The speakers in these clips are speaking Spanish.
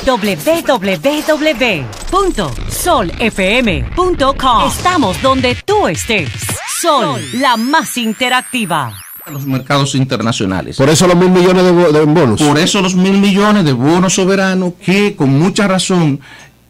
www.solfm.com. Estamos donde tú estés. Sol, la más interactiva. Los mercados internacionales. Por eso los 1.000 millones de bonos. Por eso los 1.000 millones de bonos soberanos que con mucha razón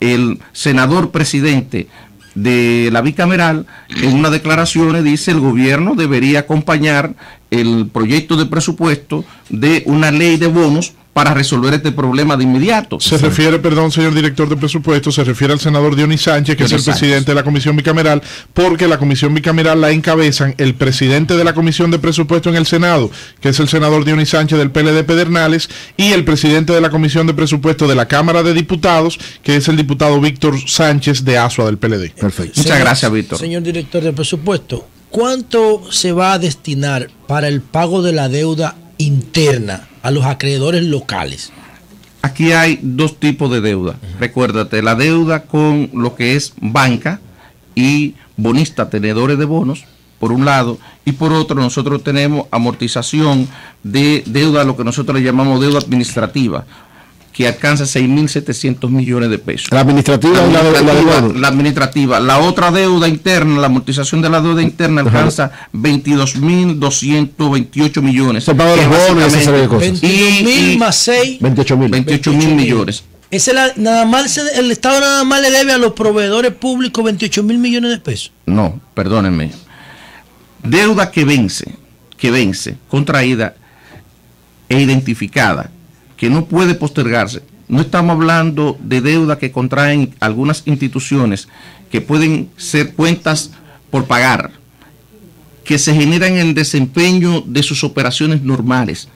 el senador presidente de la bicameral en una declaración dice el gobierno debería acompañar el proyecto de presupuesto de una ley de bonos para resolver este problema de inmediato. Se refiere, perdón, señor director de presupuesto, se refiere al senador Dionis Sánchez, que es el presidente de la comisión bicameral, porque la comisión bicameral la encabezan el presidente de la comisión de presupuesto en el Senado, que es el senador Dionis Sánchez del PLD Pedernales, y el presidente de la comisión de presupuesto de la Cámara de Diputados, que es el diputado Víctor Sánchez de Asua del PLD. Perfecto. Muchas gracias, Víctor. Señor director de presupuesto, ¿cuánto se va a destinar para el pago de la deuda interna a los acreedores locales? Aquí hay dos tipos de deuda. Recuérdate, la deuda con lo que es banca y bonistas, tenedores de bonos, por un lado, y por otro nosotros tenemos amortización de deuda, lo que nosotros le llamamos deuda administrativa, que alcanza 6.700 millones de pesos. La administrativa y la administrativa. La otra deuda interna, la amortización de la deuda interna alcanza 22.228 millones. Se paga los bonos y esa serie de cosas. 22.000 más 6. 28.000 millones. Nada más el Estado nada más le debe a los proveedores públicos 28.000 millones de pesos. No, perdónenme. Deuda que vence, contraída e identificada, que no puede postergarse. No estamos hablando de deuda que contraen algunas instituciones que pueden ser cuentas por pagar, que se generan en el desempeño de sus operaciones normales.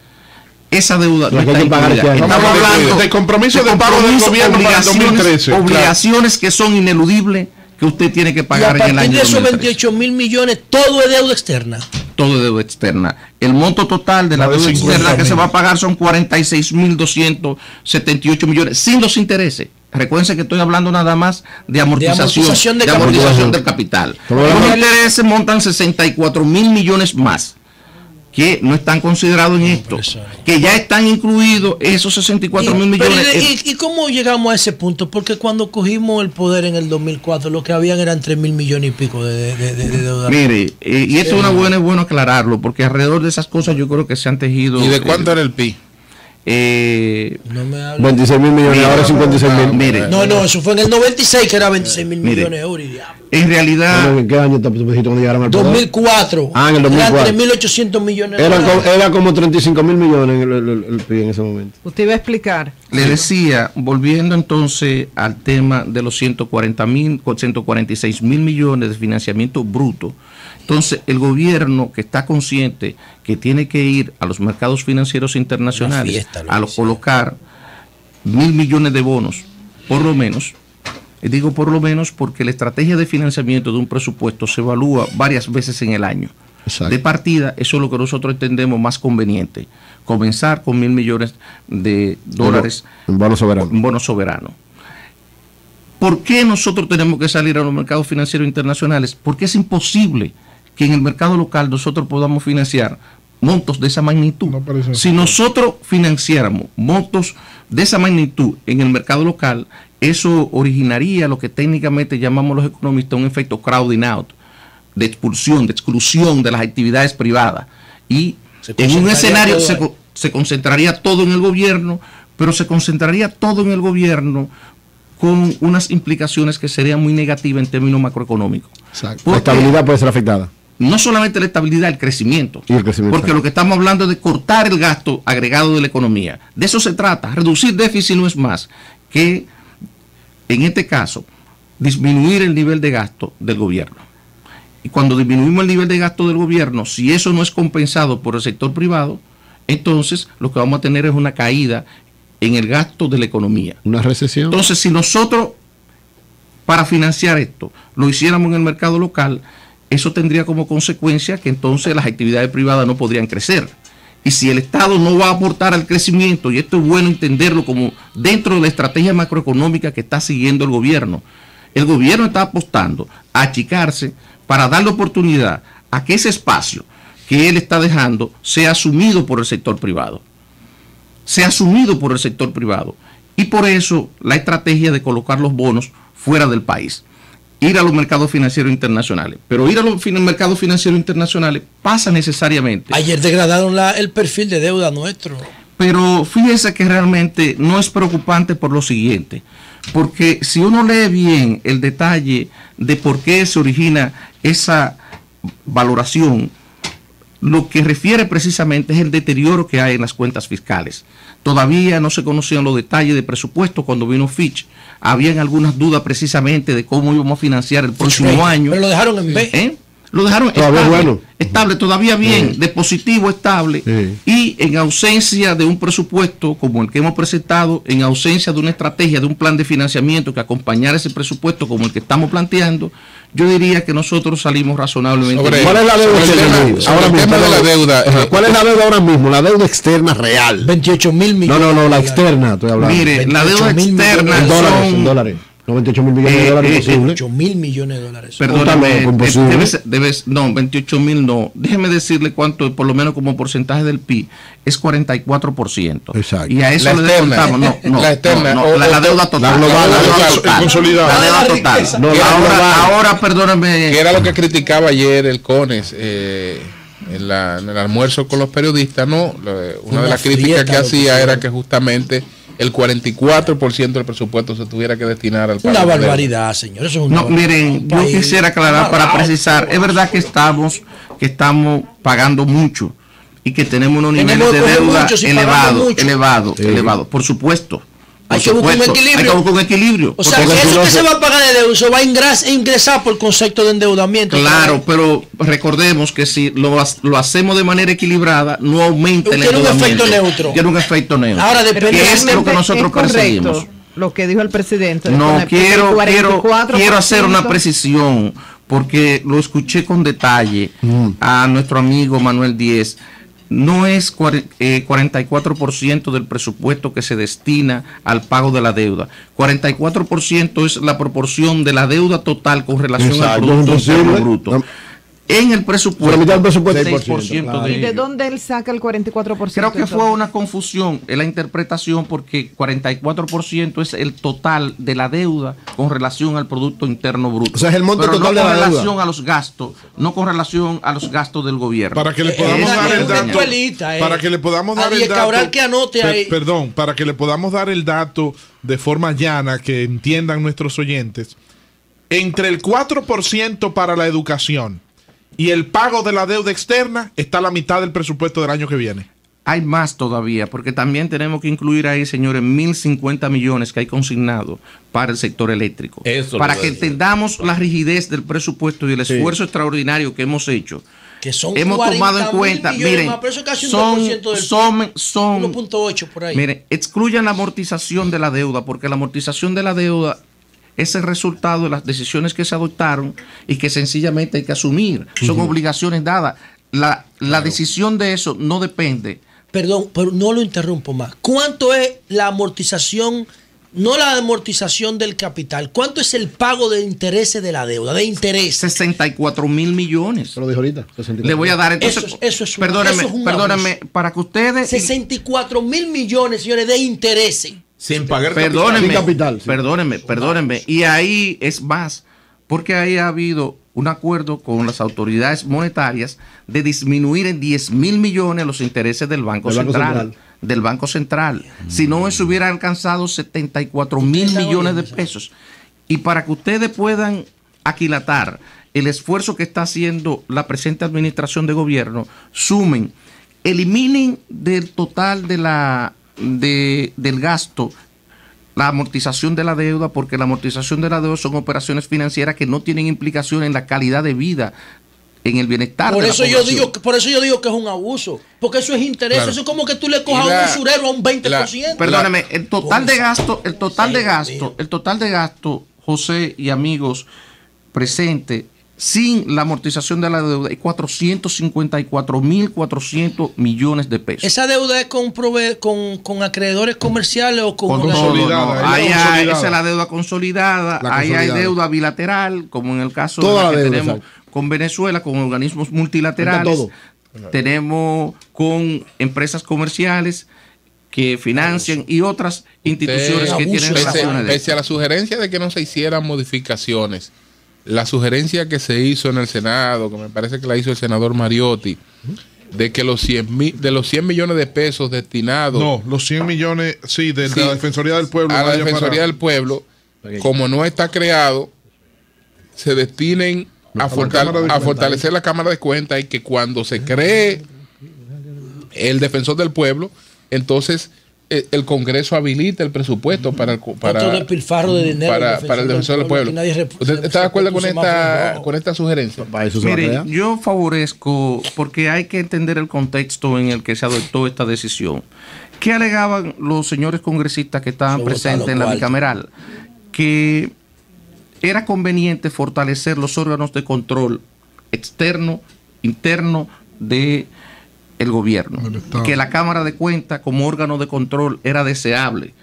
Esa deuda no está incluida. Estamos hablando de compromiso de pago del gobierno para el 2013. Obligaciones que son ineludibles que usted tiene que pagar en el año 2013. Y a partir de esos 28.000 millones, todo es deuda externa. Todo es deuda externa. El monto total de la deuda externa que se va a pagar son 46.278 millones, sin los intereses. Recuerden que estoy hablando nada más de amortización del capital. Los intereses montan 64.000 millones más, que no están considerados en esto, que ya están incluidos esos 64.000 millones. ¿Y cómo llegamos a ese punto? Porque cuando cogimos el poder en el 2004, lo que habían eran 3.000 millones y pico de deuda. Mire, y esto es bueno aclararlo, porque alrededor de esas cosas yo creo que se han tejido. ¿Y de cuánto era el PIB? 26.000 millones, ahora 56.000. No, eso fue en el 96 que era 26.000 millones de euros. En realidad, ¿en qué año te pusiste cuando llegaron al poder? 2004. En el 2004. Eran 3.800 millones. Era como 35.000 millones el PIB en ese momento. Usted iba a explicar. Le decía, volviendo entonces al tema de los 146.000 millones de financiamiento bruto. Entonces, el gobierno que está consciente que tiene que ir a los mercados financieros internacionales a colocar 1.000 millones de bonos, por lo menos. Y digo por lo menos porque la estrategia de financiamiento de un presupuesto se evalúa varias veces en el año. Exacto. De partida, eso es lo que nosotros entendemos más conveniente. Comenzar con 1.000 millones de dólares en bono soberano. ¿Por qué nosotros tenemos que salir a los mercados financieros internacionales? Porque es imposible que en el mercado local nosotros podamos financiar montos de esa magnitud. Si nosotros financiáramos montos de esa magnitud en el mercado local, eso originaría lo que técnicamente llamamos los economistas un efecto crowding out, de expulsión, de exclusión de las actividades privadas. Y en un escenario se concentraría todo en el gobierno, pero se concentraría todo en el gobierno con unas implicaciones que serían muy negativas en términos macroeconómicos. La estabilidad puede ser afectada. No solamente la estabilidad, el crecimiento. Porque lo que estamos hablando es de cortar el gasto agregado de la economía. De eso se trata. Reducir déficit no es más que, en este caso, disminuir el nivel de gasto del gobierno. Y cuando disminuimos el nivel de gasto del gobierno, si eso no es compensado por el sector privado, entonces lo que vamos a tener es una caída en el gasto de la economía. Una recesión. Entonces, si nosotros, para financiar esto, lo hiciéramos en el mercado local, eso tendría como consecuencia que entonces las actividades privadas no podrían crecer. Y si el Estado no va a aportar al crecimiento, y esto es bueno entenderlo como dentro de la estrategia macroeconómica que está siguiendo el gobierno está apostando a achicarse para darle oportunidad a que ese espacio que él está dejando sea asumido por el sector privado. Y por eso la estrategia de colocar los bonos fuera del país, ir a los mercados financieros internacionales. Pero ir a los mercados financieros internacionales pasa necesariamente. Ayer degradaron el perfil de deuda nuestro. Pero fíjese que realmente no es preocupante por lo siguiente, porque si uno lee bien el detalle de por qué se origina esa valoración, lo que refiere precisamente es el deterioro que hay en las cuentas fiscales. Todavía no se conocían los detalles de presupuesto cuando vino Fitch. Habían algunas dudas precisamente de cómo íbamos a financiar el próximo año. Pero lo dejaron en B. Lo dejaron estable, todavía bien, de positivo estable, y en ausencia de un presupuesto como el que hemos presentado, en ausencia de una estrategia, de un plan de financiamiento que acompañara ese presupuesto como el que estamos planteando, yo diría que nosotros salimos razonablemente. ¿Cuál es la deuda ahora mismo? De la deuda, ¿Cuál es la deuda ahora mismo? La deuda externa real. 28.000 millones. No, la externa, estoy hablando. Mire, la deuda externa en dólares. 98.000 millones de dólares imposible. 8.000 millones de dólares. Perdóname, no, 28.000 no. Déjeme decirle cuánto, por lo menos como porcentaje del PIB, es 44%. Exacto. Y a eso le descontamos, la deuda total. La global, la deuda total. Consolidada. La deuda total. Ahora, perdóname. Que era lo que criticaba ayer el CONES en el almuerzo con los periodistas, ¿no? Una de las críticas que hacía era que justamente el 44% del presupuesto se tuviera que destinar al pago. Una barbaridad, señor. Eso es una miren, yo quisiera aclarar para precisar, es verdad que estamos pagando mucho y que tenemos unos niveles de deuda elevados, por supuesto. Hay que buscar un equilibrio. O sea, que eso que se va a pagar de deuda, eso va a ingresar por concepto de endeudamiento. Claro, pero recordemos que si lo hacemos de manera equilibrada, no aumenta el endeudamiento. Tiene un efecto neutro. Ahora depende, que es lo que nosotros perseguimos. Lo que dijo el presidente. No, quiero hacer una precisión, porque lo escuché con detalle a nuestro amigo Manuel Díez. No es 44% del presupuesto que se destina al pago de la deuda. 44% es la proporción de la deuda total con relación al Producto Interno Bruto. En el presupuesto, 6%. Claro. ¿Y de dónde él saca el 44%? Creo que fue una confusión en la interpretación, porque 44% es el total de la deuda con relación al Producto Interno Bruto. O sea, es el monto total de la deuda. No con relación a los gastos, no con relación a los gastos del gobierno. Para que le podamos dar el dato. Para que le podamos dar el dato. Que anote ahí. Perdón, para que le podamos dar el dato de forma llana, que entiendan nuestros oyentes. Entre el 4% para la educación y el pago de la deuda externa está la mitad del presupuesto del año que viene. Hay más todavía, porque también tenemos que incluir ahí, señores, 1.050 millones que hay consignados para el sector eléctrico. Para que entendamos la rigidez del presupuesto y el esfuerzo extraordinario que hemos hecho. Que son hemos tomado en cuenta, miren, más, pero eso es casi son 1.8 por ahí. Miren, excluyan la amortización de la deuda, porque la amortización de la deuda es el resultado de las decisiones que se adoptaron y que sencillamente hay que asumir. Son obligaciones dadas. La decisión de eso no depende. Perdón, pero no lo interrumpo más. ¿Cuánto es la amortización? No la amortización del capital. ¿Cuánto es el pago de intereses de la deuda? De interés. 64.000 millones. Lo dijo ahorita. 64. Le voy a dar entonces. Perdónenme, para que ustedes. 64.000 millones, señores, de intereses. Sin pagar capital. Perdónenme. Y ahí es más, porque ahí ha habido un acuerdo con las autoridades monetarias de disminuir en 10.000 millones los intereses del Banco Central. Si no, eso hubiera alcanzado 74.000 millones de pesos. Y para que ustedes puedan aquilatar el esfuerzo que está haciendo la presente administración de gobierno, eliminen del total del gasto la amortización de la deuda, porque la amortización de la deuda son operaciones financieras que no tienen implicación en la calidad de vida, en el bienestar de la población. Por eso yo digo que es un abuso, porque eso es interés. Claro. Eso es como que tú le cojas a un usurero a un 20%. Perdóname, el total de gasto, José y amigos presentes, sin la amortización de la deuda, es 454.400 millones de pesos. ¿Esa deuda es con acreedores comerciales o con consolidada? Esa es la deuda consolidada. Ahí hay deuda bilateral, como en el caso de la que tenemos con Venezuela, con organismos multilaterales. Tenemos con empresas comerciales que financian y otras instituciones que tienen relaciones. Pese a la sugerencia de que no se hicieran modificaciones, la sugerencia que se hizo en el Senado, que me parece que la hizo el senador Mariotti, de que los 100 millones de pesos destinados... No, los 100 millones, de la Defensoría del Pueblo. A la Defensoría del Pueblo, como no está creado, se destinen a fortalecer la Cámara de Cuentas, y que cuando se cree el Defensor del Pueblo, entonces el Congreso habilita el presupuesto para despilfarro de dinero para el Defensor del Pueblo. ¿Usted está de acuerdo con esta sugerencia? Mire, yo favorezco, porque hay que entender el contexto en el que se adoptó esta decisión. ¿Qué alegaban los señores congresistas que estaban presentes en la bicameral? Que era conveniente fortalecer los órganos de control externo, interno de el gobierno, que la Cámara de Cuentas como órgano de control era deseable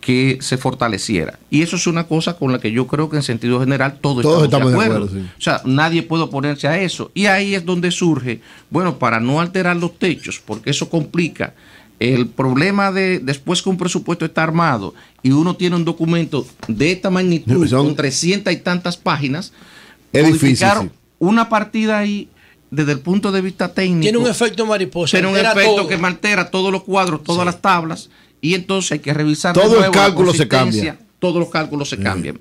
que se fortaleciera, y eso es una cosa con la que yo creo que en sentido general todos estamos de acuerdo. Sí. O sea, nadie puede oponerse a eso, y ahí es donde surge, bueno, para no alterar los techos, porque eso complica el problema de después que un presupuesto está armado y uno tiene un documento de esta magnitud con 300 y tantas páginas, es difícil, sí. Una partida ahí desde el punto de vista técnico tiene un efecto mariposa, tiene un efecto que altera todos los cuadros, todas las tablas, y entonces hay que revisar todo el cálculo se cambia, todos los cálculos se cambian.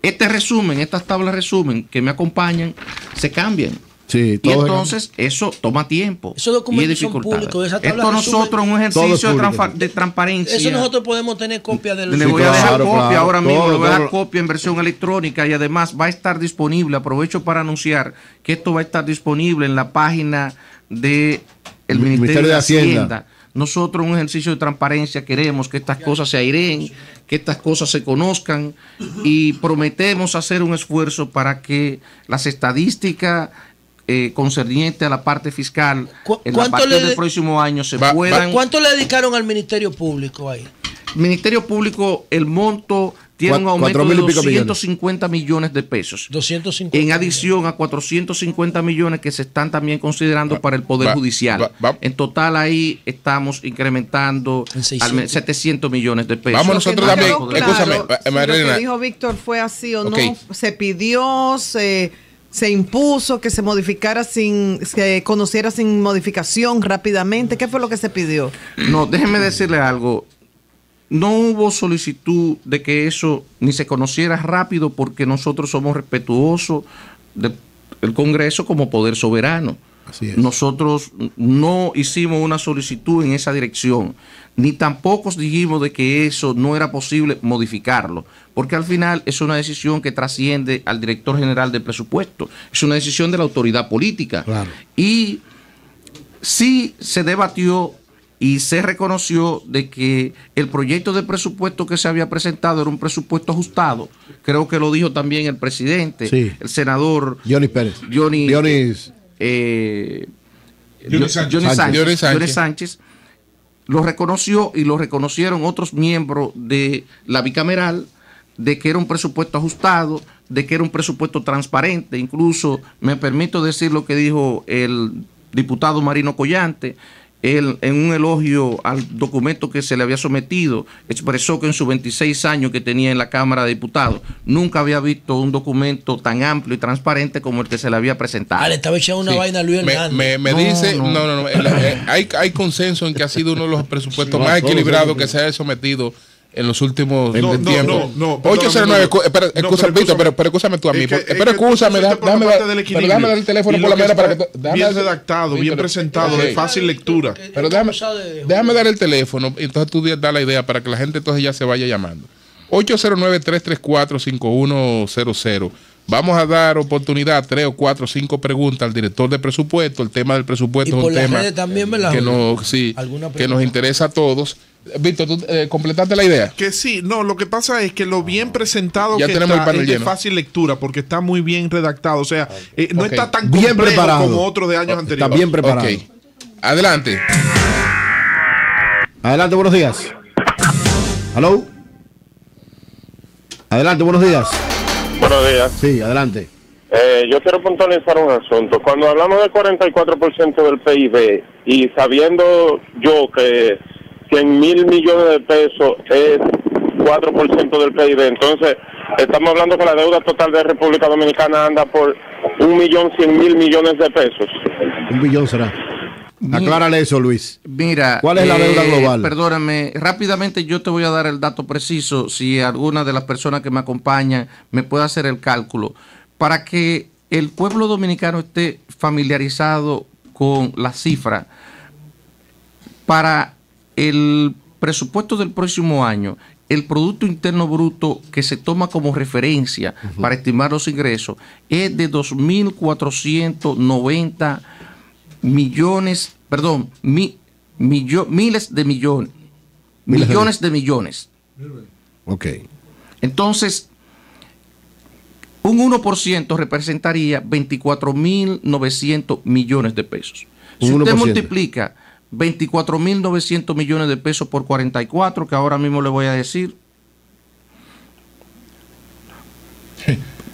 Este resumen, estas tablas resumen que me acompañan se cambian. Sí, y entonces eso toma tiempo. Esos documentos son públicos. Esa tabla esto nosotros un ejercicio de transparencia. Eso nosotros podemos tener copia de los... Le voy a dejar copia ahora mismo, le voy a dejar copia en versión electrónica, y además va a estar disponible. Aprovecho para anunciar que esto va a estar disponible en la página del Ministerio de Hacienda. Nosotros en un ejercicio de transparencia queremos que estas cosas se aireen, que estas cosas se conozcan, y prometemos hacer un esfuerzo para que las estadísticas concerniente a la parte fiscal en la parte del próximo año se puedan... ¿Cuánto le dedicaron al Ministerio Público ahí? Ministerio Público, el monto tiene un aumento de 250 millones de pesos. 250 en adición a 450 millones que se están también considerando para el Poder Judicial. En total ahí estamos incrementando 700 millones de pesos. Vamos nosotros también. Escúchame, lo que dijo Víctor fue así o no. Se pidió, se impuso que se modificara se conociera sin modificación rápidamente. ¿Qué fue lo que se pidió? No, déjeme decirle algo. No hubo solicitud de que eso ni se conociera rápido, porque nosotros somos respetuosos del Congreso como poder soberano. Así es. Nosotros no hicimos una solicitud en esa dirección, ni tampoco dijimos de que eso no era posible modificarlo, porque al final es una decisión que trasciende al director general de presupuesto, es una decisión de la autoridad política. Claro. Y sí se debatió y se reconoció de que el proyecto de presupuesto que se había presentado era un presupuesto ajustado. Creo que lo dijo también el presidente, sí, el senador Johnny Pérez. Johnny Sánchez lo reconoció, y lo reconocieron otros miembros de la bicameral, de que era un presupuesto ajustado, de que era un presupuesto transparente. Incluso me permito decir lo que dijo el diputado Marino Collante. Él, en un elogio al documento que se le había sometido, expresó que en sus 26 años que tenía en la Cámara de Diputados nunca había visto un documento tan amplio y transparente como el que se le había presentado. Le estaba echando una vaina a Luis Hernández. Hay consenso en que ha sido uno de los presupuestos más equilibrados que se haya sometido en los últimos tiempos. 809, pero escúchame tú a mí. Pero escúchame, déjame dar el teléfono por la mera para que... Bien redactado, bien presentado, de fácil lectura. Pero déjame dar el teléfono, y entonces tú das la idea para que la gente entonces ya se vaya llamando. 809-334-5100. Vamos a dar oportunidad a 3 o 4 o 5 preguntas al director de presupuesto. El tema del presupuesto es un tema que nos interesa a todos. Víctor, ¿tú completaste la idea? Que sí, no, lo que pasa es que lo bien presentado ya que tenemos está el panel es de lleno. Fácil lectura, porque está muy bien redactado, o sea, no está tan bien preparado como otro de años anteriores. Está bien preparado. Adelante. Adelante, buenos días. ¿Aló? Adelante, buenos días. Buenos días. Sí, adelante. Yo quiero puntualizar un asunto. Cuando hablamos del 44% del PIB, y sabiendo yo que 100,000 millones de pesos es 4% del PIB. Entonces, estamos hablando que la deuda total de República Dominicana anda por 1.100.000 millones de pesos. 1 billón será. Aclárale eso, Luis. Mira, ¿cuál es la deuda global? Perdóname, rápidamente yo te voy a dar el dato preciso, si alguna de las personas que me acompañan me puede hacer el cálculo, para que el pueblo dominicano esté familiarizado con la cifra. Para el presupuesto del próximo año, el Producto Interno Bruto que se toma como referencia para estimar los ingresos es de 2.490 millones, perdón, miles de millones. Millones de millones. Ok. Entonces, un 1% representaría 24.900 millones de pesos. Si usted multiplica 24.900 millones de pesos por 44, que ahora mismo le voy a decir.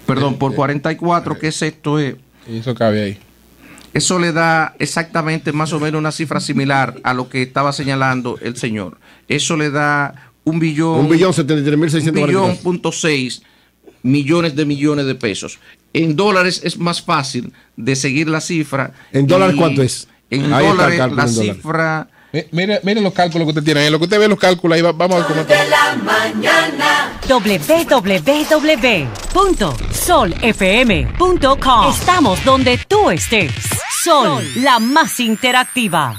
Perdón, por 44, ¿qué es esto? Y eso cabe ahí. Eso le da exactamente más o menos una cifra similar a lo que estaba señalando el señor. Eso le da 1.073.644 millones de pesos. En dólares es más fácil de seguir la cifra. ¿En dólares cuánto es? En dólares la cifra... Mire los cálculos que usted tiene ahí. Lo que usted ve los cálculos ahí, vamos a ver cómo está. www.solfm.com. Estamos donde tú estés. Sol, la más interactiva.